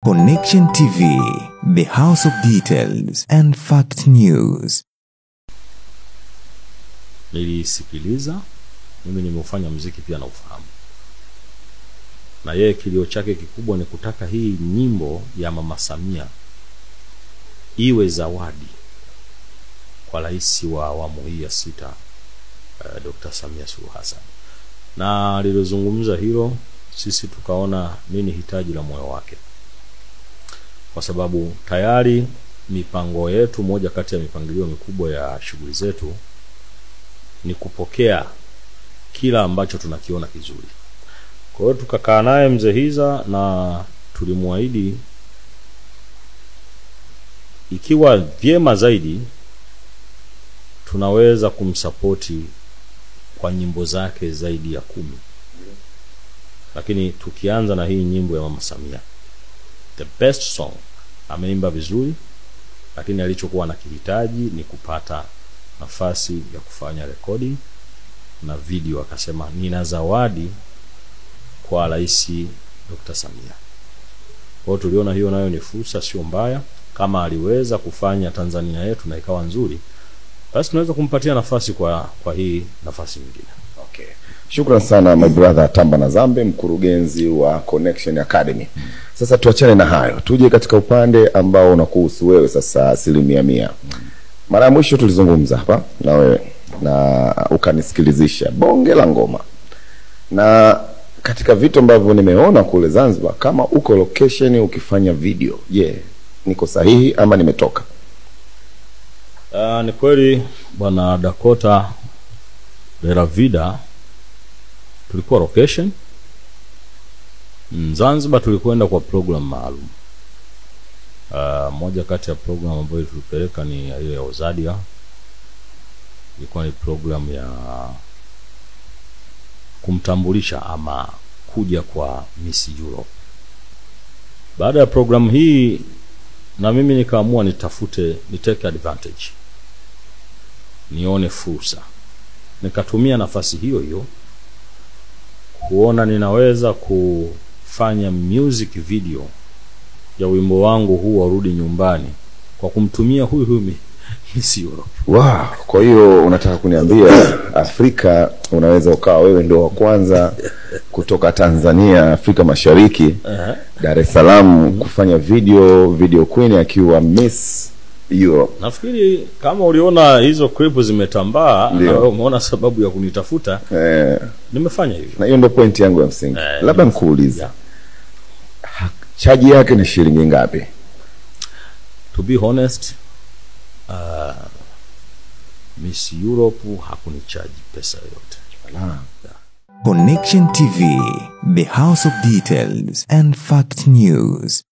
Connection TV, the house of details and fact news. Nilisikiliza, mimi nimeufanya muziki pia na ufahamu. Na yeye kilio chake kikubwa ni kutaka hii nyimbo ya Mama Samia iwe zawadi kwa rais wa awamu hii ya 6, Dr. Samia Suluhu Hassan. Na alilozungumza hilo, sisi tukaona nini hitaji la moyo wake. Kwa sababu tayari mipango yetu, moja kati ya mipangilio mikubwa ya shughuli zetu ni kupokea kila ambacho tunakiona kizuri. Kwa hiyo tukakaa naye mzee Hiza na tulimwaahidi ikiwa vyema zaidi tunaweza kumsapoti kwa nyimbo zake zaidi ya 10. Lakini tukianza na hii nyimbo ya Mama Samia, the best song, ameimba vizuri, lakini alichokuwa anakihitaji ni kupata nafasi ya kufanya recording na video. Akasema nina zawadi kwa rais Dr. Samia. Kwa hiyo tuliona hiyo nayo ni fursa sio mbaya. Kama aliweza kufanya Tanzania yetu na ikawa nzuri, basi tunaweza kumpatia nafasi kwa hii nafasi nyingine. Okay. Shukrani sana my brother Tamba Nazambe, mkurugenzi wa Connection Academy. Sasa tuachane na hayo. Tuje katika upande ambao unakuhusu wewe sasa 100%. Mara ya mwisho tulizungumza hapa na wewe na ukanisikilizisha bonge la ngoma. Na katika vitu ambavyo nimeona kule Zanzibar, kama uko location ukifanya video, niko sahihi ama nimetoka? Ni kweli bwana Dakota Deravida, tulikuwa location Zanzibar. Tulikwenda kwa program maalum. Moja kati ya program ambayo tulipeleka ni ile ya Ozadia. Ilikuwa ni program ya kumtambulisha ama kuja kwa Miss Europe. Baada ya program hii, na mimi nikaamua ni take advantage, nione fursa. Nikatumia nafasi hiyo hiyo kuona ninaweza kufanya music video ya wimbo wangu huu Warudi Nyumbani kwa kumtumia huyu Miss Europe. Wow, kwa hiyo unataka kuniambia Afrika unaweza ukawa wewe ndio wa kwanza kutoka Tanzania, Afrika Mashariki, Dar es Salaam, kufanya video queen akiwa Miss Europe. Nafikiri kama uliona hizo clip zimetambaa na umeona sababu ya kunitafuta, nimefanya hivyo. Na hiyo ndio point yangu ya msingi. Labda nikuulize, chaji yake ni shilingi ngapi? To be honest, Miss Europe hakunichaji pesa yote. Connection TV, the house of details and fact news.